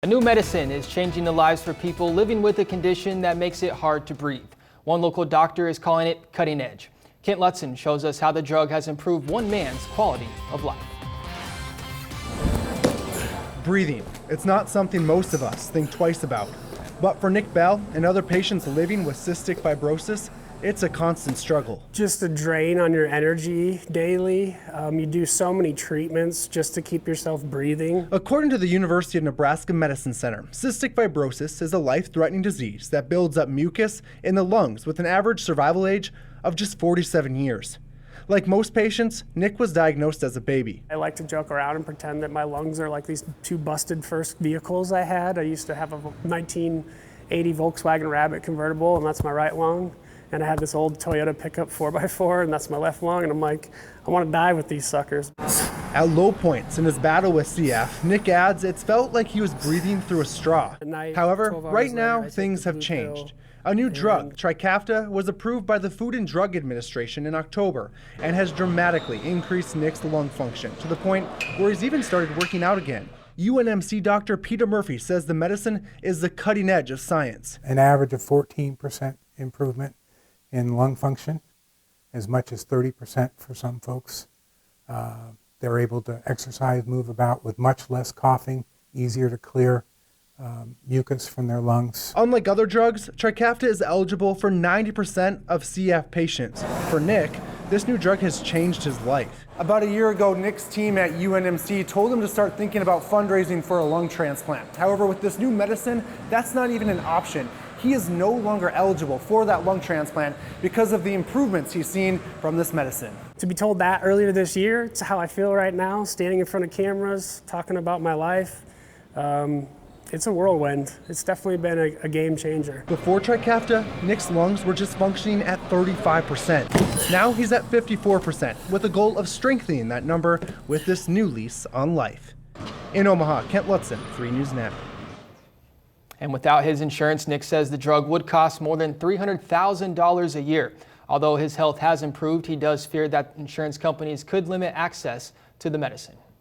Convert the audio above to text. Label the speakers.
Speaker 1: A new medicine is changing the lives for people living with a condition that makes it hard to breathe. One local doctor is calling it cutting edge. Kent Lutzen shows us how the drug has improved one man's quality of life.
Speaker 2: Breathing. It's not something most of us think twice about. But for Nick Bell and other patients living with cystic fibrosis, it's a constant struggle.
Speaker 3: Just a drain on your energy daily. You do so many treatments just to keep yourself breathing.
Speaker 2: According to the University of Nebraska Medicine Center, cystic fibrosis is a life-threatening disease that builds up mucus in the lungs with an average survival age of just 47 years. Like most patients, Nick was diagnosed as a baby.
Speaker 3: I like to joke around and pretend that my lungs are like these two busted first vehicles I had. I used to have a 1980 Volkswagen Rabbit convertible, and that's my right lung. And I had this old Toyota pickup 4x4, and that's my left lung. And I'm like, I want to die with these suckers.
Speaker 2: At low points in his battle with CF, Nick adds it's felt like he was breathing through a straw. However, right now, things have changed. A new drug, Trikafta, was approved by the Food and Drug Administration in October and has dramatically increased Nick's lung function to the point where he's even started working out again. UNMC Dr. Peter Murphy says the medicine is the cutting edge of science.
Speaker 4: An average of 14% improvement in lung function, as much as 30% for some folks. They're able to exercise, move about with much less coughing, easier to clear mucus from their lungs.
Speaker 2: Unlike other drugs, Trikafta is eligible for 90% of CF patients. For Nick, this new drug has changed his life. About a year ago, Nick's team at UNMC told him to start thinking about fundraising for a lung transplant. However, with this new medicine, that's not even an option. He is no longer eligible for that lung transplant because of the improvements he's seen from this medicine.
Speaker 3: To be told that earlier this year, it's how I feel right now, standing in front of cameras, talking about my life. It's a whirlwind. It's definitely been a game changer.
Speaker 2: Before Trikafta, Nick's lungs were just functioning at 35%. Now he's at 54%, with a goal of strengthening that number with this new lease on life. In Omaha, Kent Lutzen, 3 News Now.
Speaker 1: And without his insurance, Nick says the drug would cost more than $300,000 a year. Although his health has improved, he does fear that insurance companies could limit access to the medicine.